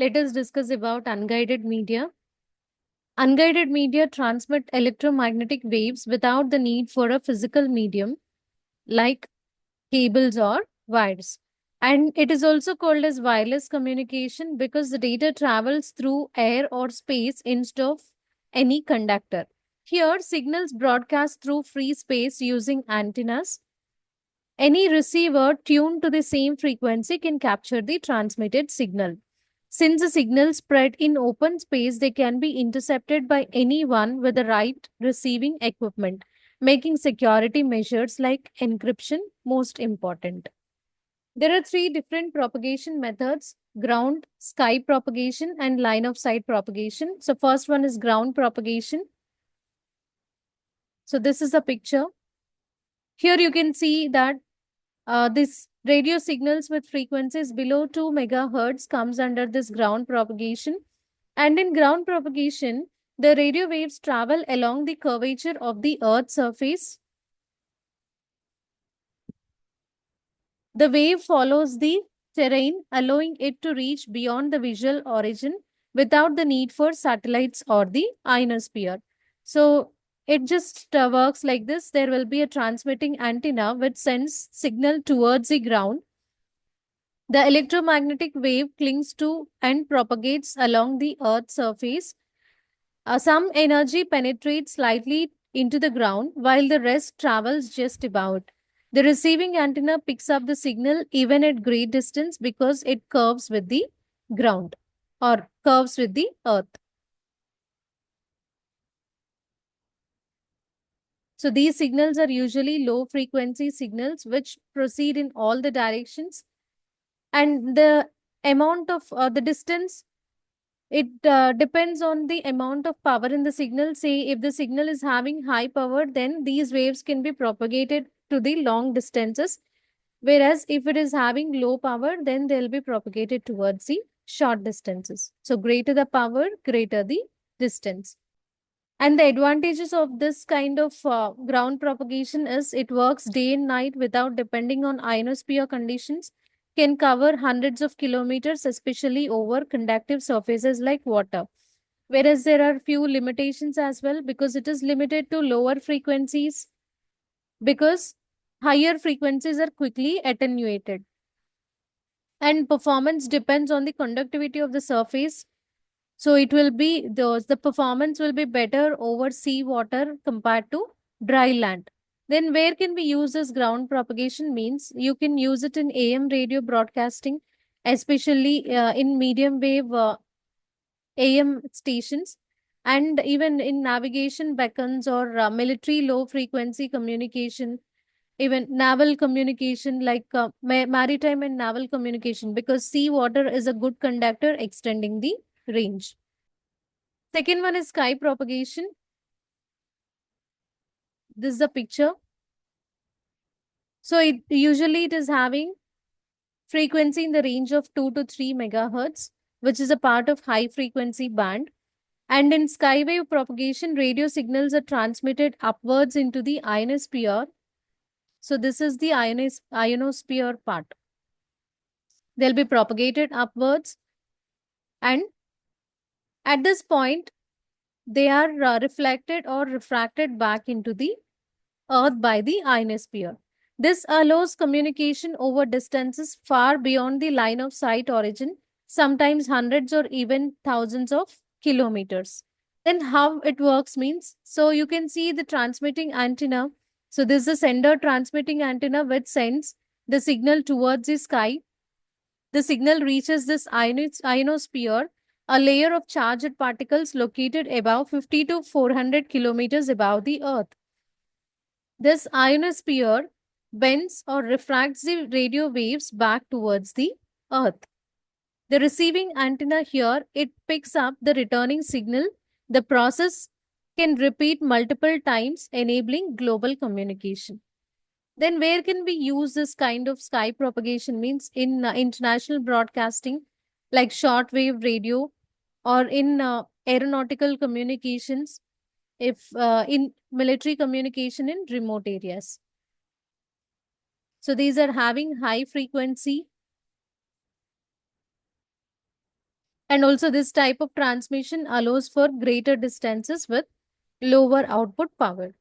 let us discuss about unguided media. Unguided media transmit electromagnetic waves without the need for a physical medium like cables or wires. And it is also called as wireless communication because the data travels through air or space instead of any conductor. Here, signals broadcast through free space using antennas. Any receiver tuned to the same frequency can capture the transmitted signal. Since the signals spread in open space, they can be intercepted by anyone with the right receiving equipment, making security measures like encryption most important. There are three different propagation methods: ground, sky propagation, and line of sight propagation. So, first one is ground propagation. So, this is a picture. Here you can see that this radio signals with frequencies below 2 megahertz comes under this ground propagation. And in ground propagation, the radio waves travel along the curvature of the Earth's surface. The wave follows the terrain, allowing it to reach beyond the visual origin without the need for satellites or the ionosphere. So it just works like this. There will be a transmitting antenna which sends signal towards the ground. The electromagnetic wave clings to and propagates along the Earth's surface. Some energy penetrates slightly into the ground while the rest travels just about. The receiving antenna picks up the signal even at great distance because it curves with the ground or curves with the earth. So these signals are usually low frequency signals which proceed in all the directions, and the amount of the distance, it depends on the amount of power in the signal. Say if the signal is having high power, then these waves can be propagated to the long distances, whereas if it is having low power, then they'll be propagated towards the short distances. So greater the power, greater the distance. And the advantages of this kind of ground propagation is it works day and night without depending on ionosphere conditions, can cover hundreds of kilometers, especially over conductive surfaces like water. Whereas there are few limitations as well because it is limited to lower frequencies, because higher frequencies are quickly attenuated. And performance depends on the conductivity of the surface, so it will be the performance will be better over sea water compared to dry land. Then where can we use this ground propagation? Means you can use it in AM radio broadcasting, especially in medium wave AM stations, and even in navigation beacons or military low frequency communication, even naval communication like maritime and naval communication, because sea water is a good conductor extending the range. Second one is sky propagation. This is a picture. So it is having frequency in the range of 2 to 3 megahertz, which is a part of high frequency band. And in skywave propagation, radio signals are transmitted upwards into the ionosphere. So this is the ionosphere part. They'll be propagated upwards, and at this point, they are reflected or refracted back into the Earth by the ionosphere. This allows communication over distances far beyond the line of sight origin, sometimes hundreds or even thousands of kilometers. Then how it works means, so you can see the transmitting antenna. So this is the sender transmitting antenna which sends the signal towards the sky. The signal reaches this ionosphere, a layer of charged particles located above 50 to 400 kilometers above the Earth. This ionosphere bends or refracts the radio waves back towards the Earth. The receiving antenna here, it picks up the returning signal. The process can repeat multiple times, enabling global communication. Then where can we use this kind of sky propagation? Means in international broadcasting like shortwave radio, or in aeronautical communications, if in military communication in remote areas. So these are having high frequency. And also this type of transmission allows for greater distances with lower output power.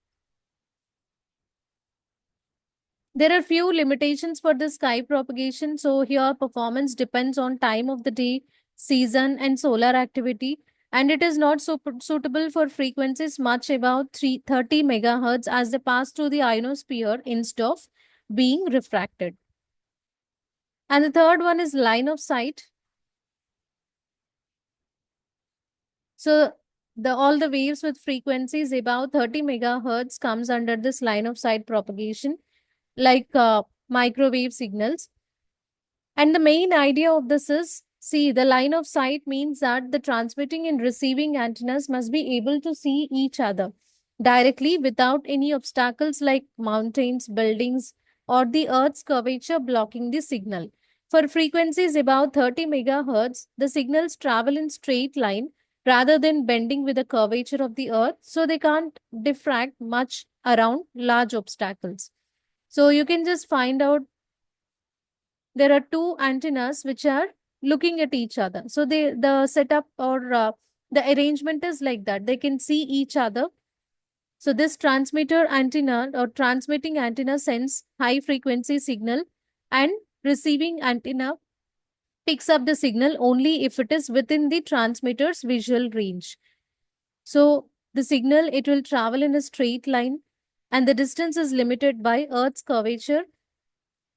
There are few limitations for the sky propagation. So here performance depends on time of the day, season and solar activity. And it is not suitable for frequencies much above 330 megahertz as they pass through the ionosphere instead of being refracted. And the third one is line of sight. So the all the waves with frequencies above 30 megahertz comes under this line of sight propagation, like microwave signals. And the main idea of this is, see, the line of sight means that the transmitting and receiving antennas must be able to see each other directly without any obstacles like mountains, buildings, or the Earth's curvature blocking the signal. For frequencies above 30 megahertz, the signals travel in straight line rather than bending with the curvature of the Earth, so they can't diffract much around large obstacles. So you can just find out there are two antennas which are looking at each other. So the setup or the arrangement is like that. They can see each other. So this transmitter antenna or transmitting antenna sends high frequency signal, and receiving antenna picks up the signal only if it is within the transmitter's visual range. So the signal, it will travel in a straight line, and the distance is limited by Earth's curvature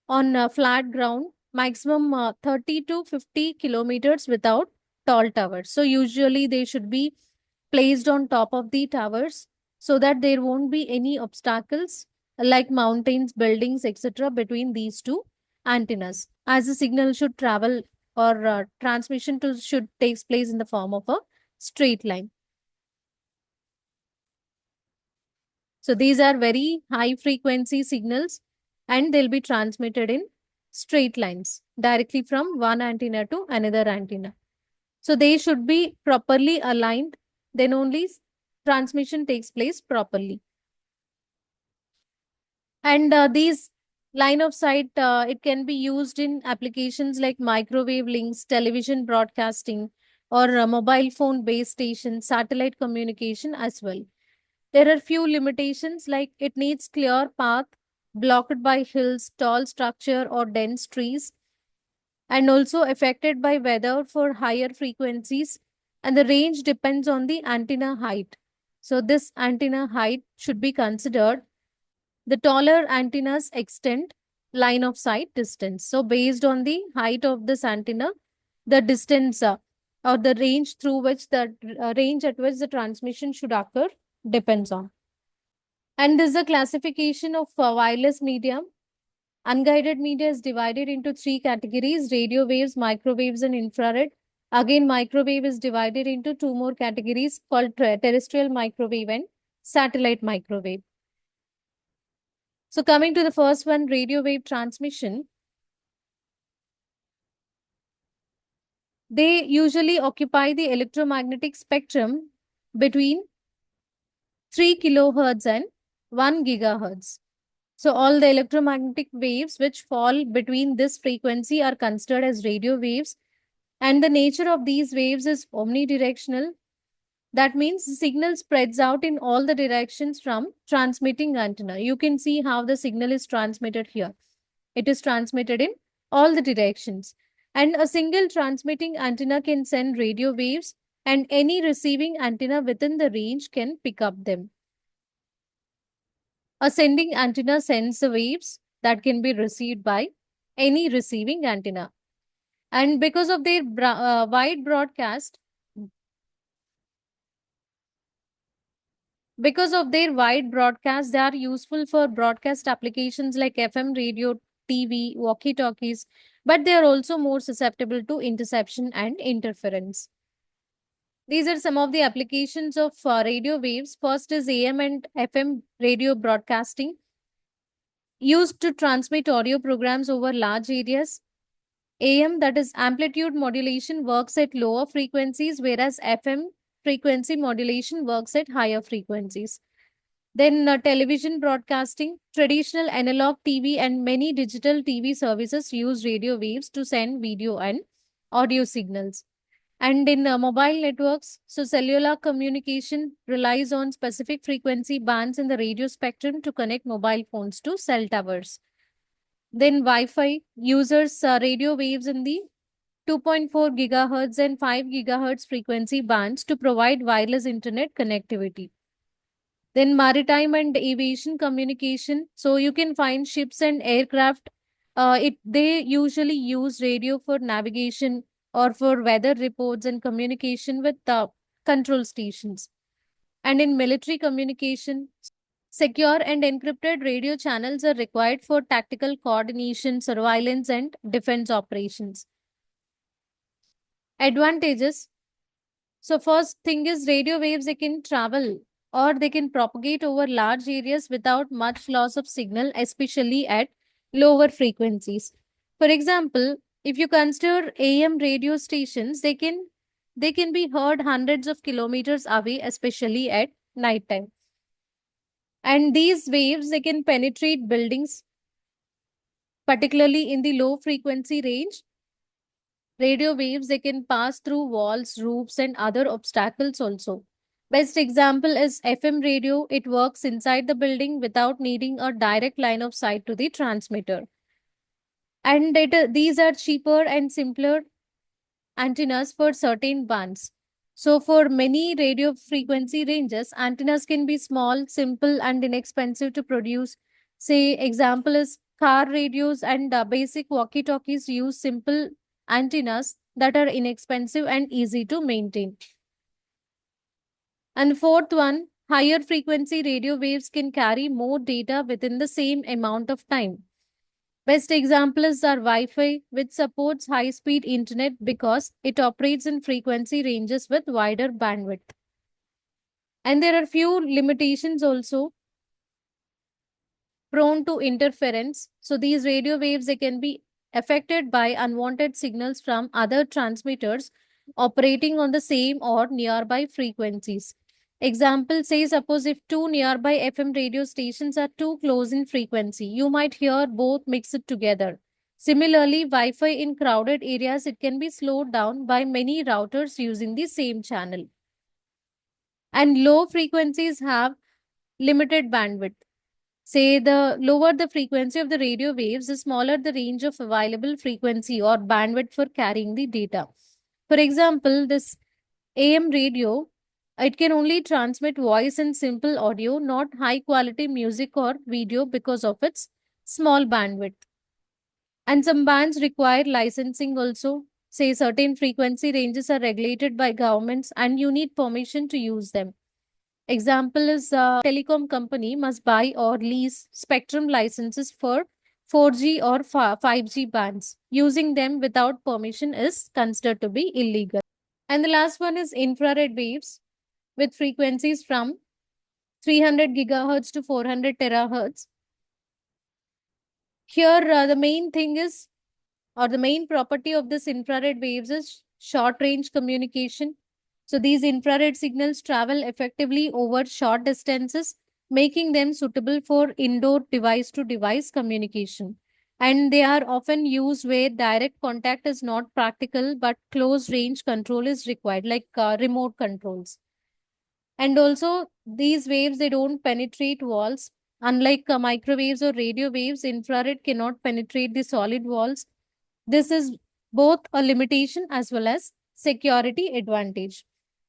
on flat ground, maximum 30 to 50 kilometers without tall towers. So usually they should be placed on top of the towers so that there won't be any obstacles like mountains, buildings, etc. between these two antennas, as the signal should travel or transmission to should takes place in the form of a straight line. So these are very high frequency signals, and they'll be transmitted in straight lines directly from one antenna to another antenna. So they should be properly aligned, then only transmission takes place properly. And these line of sight, it can be used in applications like microwave links, television broadcasting, or mobile phone base station, satellite communication as well. There are few limitations like it needs clear path blocked by hills, tall structure or dense trees, and also affected by weather for higher frequencies, and the range depends on the antenna height. So this antenna height should be considered. The taller antennas extend line of sight distance. So based on the height of this antenna, the distance or the range through which the range at which the transmission should occur depends on. And this is a classification of wireless medium. Unguided media is divided into three categories: radio waves, microwaves, and infrared. Again, microwave is divided into two more categories called terrestrial microwave and satellite microwave. So, coming to the first one, radio wave transmission, they usually occupy the electromagnetic spectrum between 3 kilohertz and 1 gigahertz. So all the electromagnetic waves which fall between this frequency are considered as radio waves. And the nature of these waves is omnidirectional. That means the signal spreads out in all the directions from transmitting antenna. You can see how the signal is transmitted here. It is transmitted in all the directions. And a single transmitting antenna can send radio waves, and any receiving antenna within the range can pick up them. A sending antenna sends the waves that can be received by any receiving antenna. And because of their wide broadcast, they are useful for broadcast applications like FM radio, TV, walkie-talkies, but they are also more susceptible to interception and interference. These are some of the applications of radio waves. First is AM and FM radio broadcasting, used to transmit audio programs over large areas. AM, that is amplitude modulation, works at lower frequencies, whereas FM frequency modulation works at higher frequencies. Then television broadcasting, traditional analog TV and many digital TV services use radio waves to send video and audio signals. And in mobile networks, so cellular communication relies on specific frequency bands in the radio spectrum to connect mobile phones to cell towers. Then Wi-Fi uses radio waves in the 2.4 gigahertz and 5 gigahertz frequency bands to provide wireless internet connectivity. Then maritime and aviation communication. So you can find ships and aircraft. It they usually use radio for navigation or for weather reports and communication with the control stations. And in military communication, secure and encrypted radio channels are required for tactical coordination, surveillance, and defense operations. Advantages. So first thing is radio waves, they can travel or they can propagate over large areas without much loss of signal, especially at lower frequencies. For example, if you consider AM radio stations, they can be heard hundreds of kilometers away, especially at nighttime. And these waves, they can penetrate buildings, particularly in the low frequency range. Radio waves, they can pass through walls, roofs, and other obstacles also. Best example is FM radio. It works inside the building without needing a direct line of sight to the transmitter. And these are cheaper and simpler antennas for certain bands. So, for many radio frequency ranges, antennas can be small, simple, and inexpensive to produce. Say, example is car radios and basic walkie talkies use simple antennas that are inexpensive and easy to maintain. And fourth one, higher frequency radio waves can carry more data within the same amount of time. Best examples are Wi-Fi, which supports high-speed internet because it operates in frequency ranges with wider bandwidth. And there are few limitations also, prone to interference. So these radio waves, they can be affected by unwanted signals from other transmitters operating on the same or nearby frequencies. Example, say suppose if two nearby FM radio stations are too close in frequency, you might hear both mixed together. Similarly, Wi-Fi in crowded areas, it can be slowed down by many routers using the same channel. And low frequencies have limited bandwidth. Say the lower the frequency of the radio waves, the smaller the range of available frequency or bandwidth for carrying the data. For example, this AM radio, it can only transmit voice and simple audio, not high quality music or video because of its small bandwidth. And some bands require licensing also. Say certain frequency ranges are regulated by governments and you need permission to use them. Example is telecom company must buy or lease spectrum licenses for 4G or 5G bands. Using them without permission is considered to be illegal. And the last one is infrared waves with frequencies from 300 gigahertz to 400 terahertz. Here, the main thing is, or the main property of this infrared waves is short range communication. So these infrared signals travel effectively over short distances, making them suitable for indoor device to device communication. And they are often used where direct contact is not practical, but close range control is required, like remote controls. And also, these waves, they don't penetrate walls. Unlike microwaves or radio waves, infrared cannot penetrate the solid walls. This is both a limitation as well as security advantage.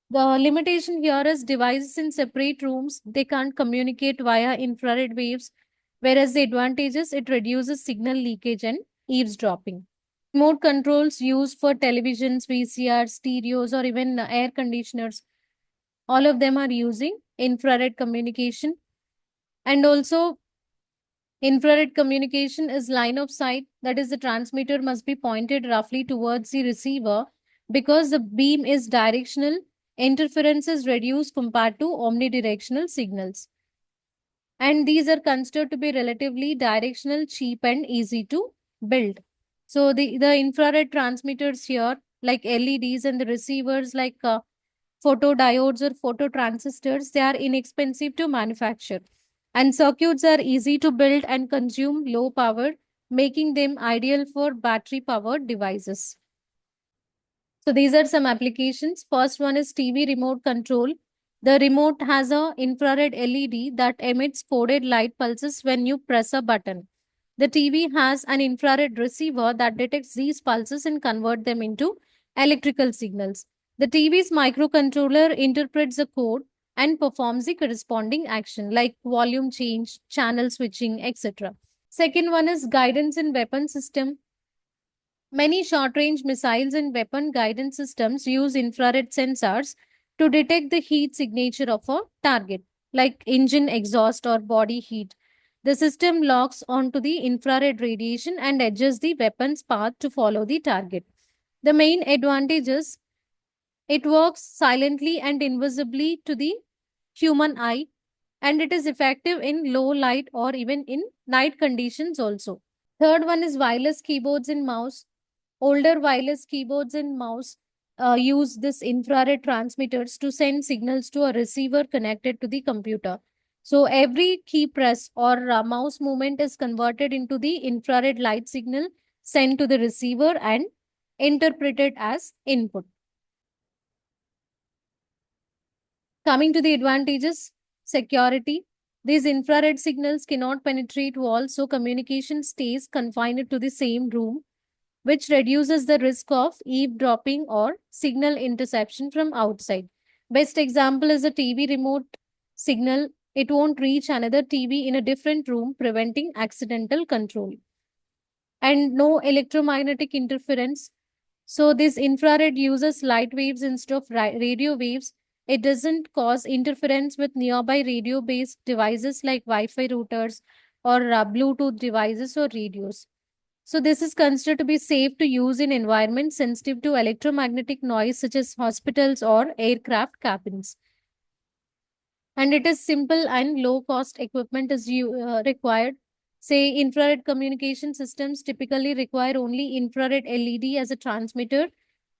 The limitation here is devices in separate rooms, they can't communicate via infrared waves, whereas the advantage is it reduces signal leakage and eavesdropping. Remote controls used for televisions, VCRs, stereos, or even air conditioners, all of them are using infrared communication. And also, infrared communication is line of sight, that is, the transmitter must be pointed roughly towards the receiver because the beam is directional. Interference is reduced compared to omnidirectional signals. And these are considered to be relatively directional, cheap, and easy to build. So the infrared transmitters here, like LEDs, and the receivers like photodiodes or phototransistors, they are inexpensive to manufacture. And circuits are easy to build and consume low power, making them ideal for battery powered devices. So these are some applications. First one is TV remote control. The remote has a infrared LED that emits coded light pulses when you press a button. The TV has an infrared receiver that detects these pulses and convert them into electrical signals. The TV's microcontroller interprets the code and performs the corresponding action like volume change, channel switching, etc. Second one is guidance in weapon system. Many short range missiles and weapon guidance systems use infrared sensors to detect the heat signature of a target, like engine exhaust or body heat. The system locks onto the infrared radiation and adjusts the weapon's path to follow the target. The main advantage is it works silently and invisibly to the human eye, and it is effective in low light or even in night conditions also. Third one is wireless keyboards and mouse. Older wireless keyboards and mouse use this infrared transmitters to send signals to a receiver connected to the computer. So every key press or mouse movement is converted into the infrared light signal sent to the receiver and interpreted as input. Coming to the advantages, security. These infrared signals cannot penetrate walls, so communication stays confined to the same room, which reduces the risk of eavesdropping or signal interception from outside. Best example is a TV remote signal. It won't reach another TV in a different room, preventing accidental control. And no electromagnetic interference. So, this infrared uses light waves instead of radio waves. It doesn't cause interference with nearby radio based devices like Wi Fi routers or Bluetooth devices or radios. So, this is considered to be safe to use in environments sensitive to electromagnetic noise, such as hospitals or aircraft cabins. And it is simple and low cost equipment is required. Say, infrared communication systems typically require only infrared LED as a transmitter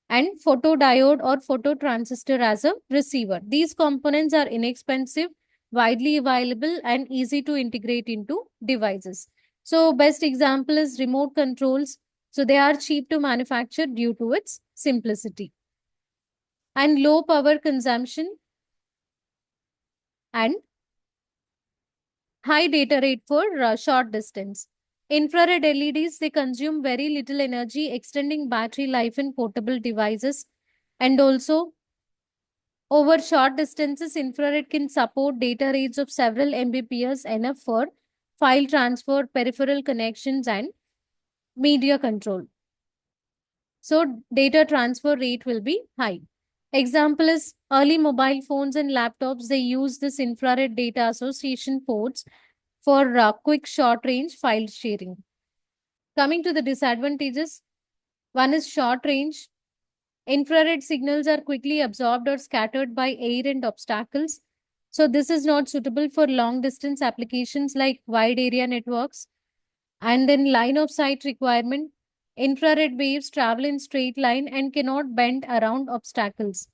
and photodiode or phototransistor as a receiver. These components are inexpensive, widely available, and easy to integrate into devices. So, best example is remote controls. So, they are cheap to manufacture due to its simplicity and low power consumption and high data rate for short distance. Infrared LEDs, they consume very little energy, extending battery life in portable devices. And also, over short distances, infrared can support data rates of several Mbps, enough for file transfer, peripheral connections, and media control. So, data transfer rate will be high. Example is early mobile phones and laptops, they use this infrared data association ports for quick short range file sharing. Coming to the disadvantages, one is short range. Infrared signals are quickly absorbed or scattered by air and obstacles. So, this is not suitable for long distance applications like wide area networks. And then, line of sight requirement. Infrared waves travel in straight line and cannot bend around obstacles.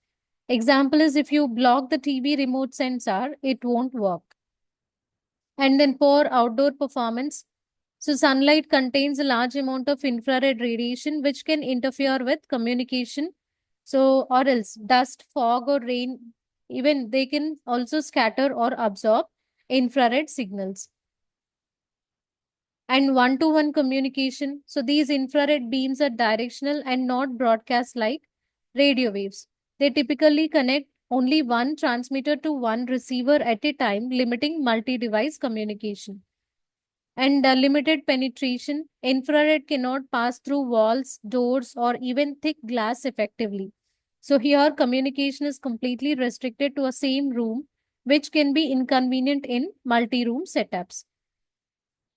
Example is if you block the TV remote sensor, it won't work. And then, poor outdoor performance. So, sunlight contains a large amount of infrared radiation which can interfere with communication. So, or else dust, fog, or rain, even they can also scatter or absorb infrared signals. And one to one communication. So, these infrared beams are directional and not broadcast like radio waves. They typically connect only one transmitter to one receiver at a time, limiting multi device communication. And limited penetration, infrared cannot pass through walls, doors, or even thick glass effectively. So, here communication is completely restricted to a same room, which can be inconvenient in multi room setups.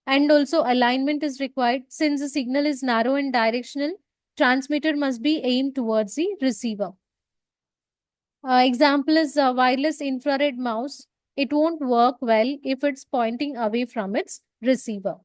And also, alignment is required since the signal is narrow and directional. Transmitter must be aimed towards the receiver. Example is a wireless infrared mouse. It won't work well if it's pointing away from its receiver.